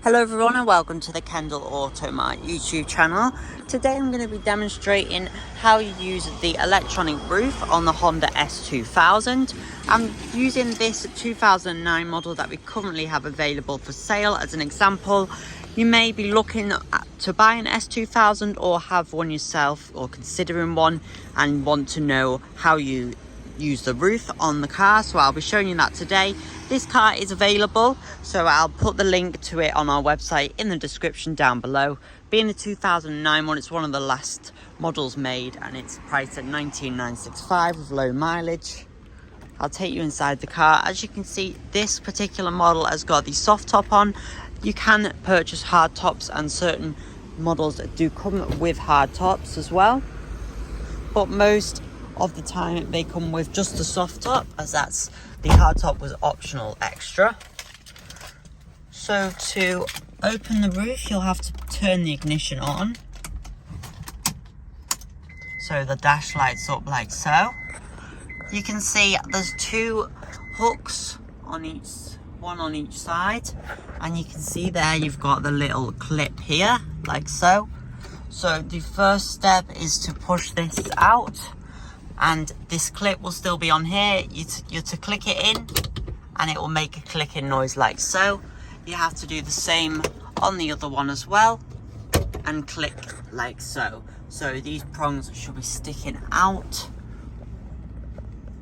Hello everyone and welcome to the Kendal Automart YouTube channel. Today I'm going to be demonstrating how you use the electronic roof on the Honda S2000. I'm using this 2009 model that we currently have available for sale as an example. You may be looking to buy an S2000 or have one yourself or considering one and want to know how you use the roof on the car, so I'll be showing you that today. This car is available, so I'll put the link to it on our website in the description down below. Being a 2009 one, it's one of the last models made and it's priced at $19,965 with low mileage. I'll take you inside the car. As you can see, this particular model has got the soft top on. You can purchase hard tops and certain models do come with hard tops as well, but most of the time they come with just the soft top, as that's the hard top was optional extra. So to open the roof, you'll have to turn the ignition on, so the dash lights up like so. You can see there's two hooks on each, one on each side, and you can see there you've got the little clip here like so. So the first step is to push this out, and this clip will still be on here. You're to click it in and it will make a clicking noise like so. You have to do the same on the other one as well and click like so. So these prongs should be sticking out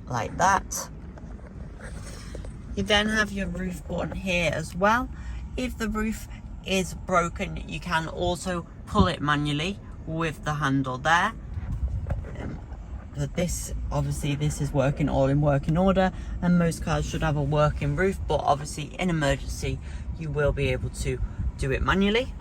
like that. You then have your roof button here as well. If the roof is broken, you can also pull it manually with the handle there. But this, obviously this is working all in working order, and most cars should have a working roof, but obviously in emergency you will be able to do it manually.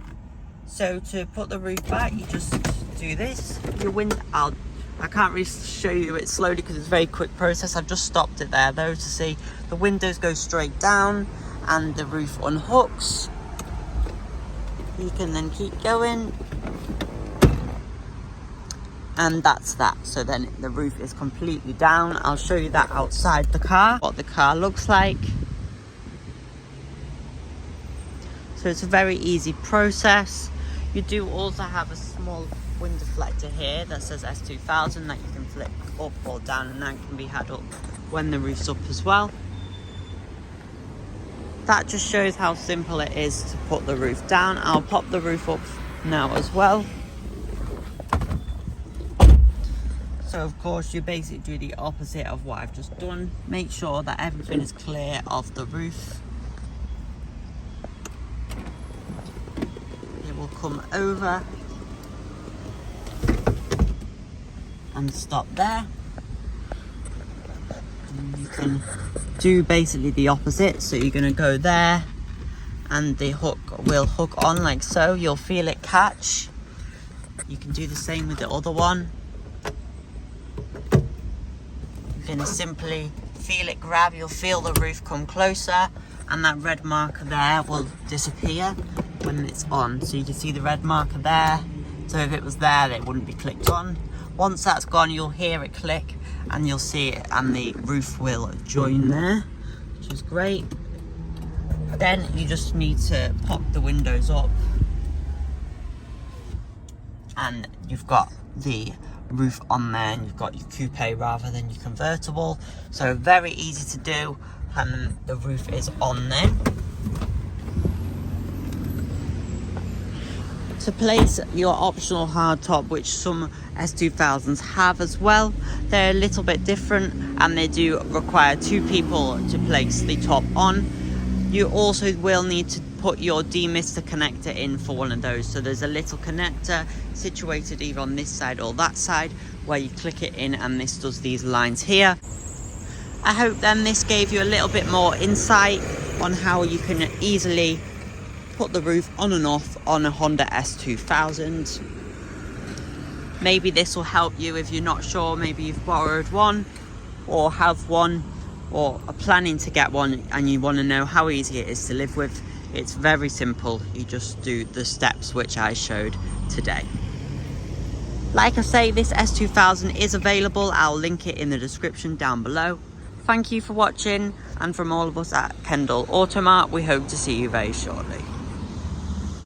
So to put the roof back, you just do this. Your I can't really show you it slowly because it's a very quick process. I've just stopped it there though to see the windows go straight down and the roof unhooks. You can then keep going, and that's that. So then the roof is completely down. I'll show you that outside the car, what the car looks like. So it's a very easy process. You do also have a small wind deflector here that says S2000 that you can flip up or down, and that can be had up when the roof's up as well. That just shows how simple it is to put the roof down. I'll pop the roof up now as well. So of course you basically do the opposite of what I've just done. Make sure that everything is clear of the roof. It will come over and stop there. And you can do basically the opposite. So you're going to go there and the hook will hook on like so. You'll feel it catch. You can do the same with the other one. You're going to simply feel it grab. You'll feel the roof come closer, and that red marker there will disappear when it's on. So you can see the red marker there. So if it was there, it wouldn't be clicked on. Once that's gone, you'll hear it click and you'll see it, and the roof will join there, which is great. Then you just need to pop the windows up and you've got the roof on there, and you've got your coupe rather than your convertible. So very easy to do, and the roof is on there. To place your optional hard top, which some S2000s have as well, they're a little bit different and they do require two people to place the top on. You also will need to put your demister connector in for one of those. So there's a little connector situated either on this side or that side where you click it in, and this does these lines here. I hope then this gave you a little bit more insight on how you can easily put the roof on and off on a Honda S2000. Maybe this will help you if you're not sure. Maybe you've borrowed one or have one or are planning to get one and you want to know how easy it is to live with. It's very simple. You just do the steps which I showed today. Like I say, this S2000 is available. I'll link it in the description down below. Thank you for watching, and from all of us at Kendal Automart, we hope to see you very shortly.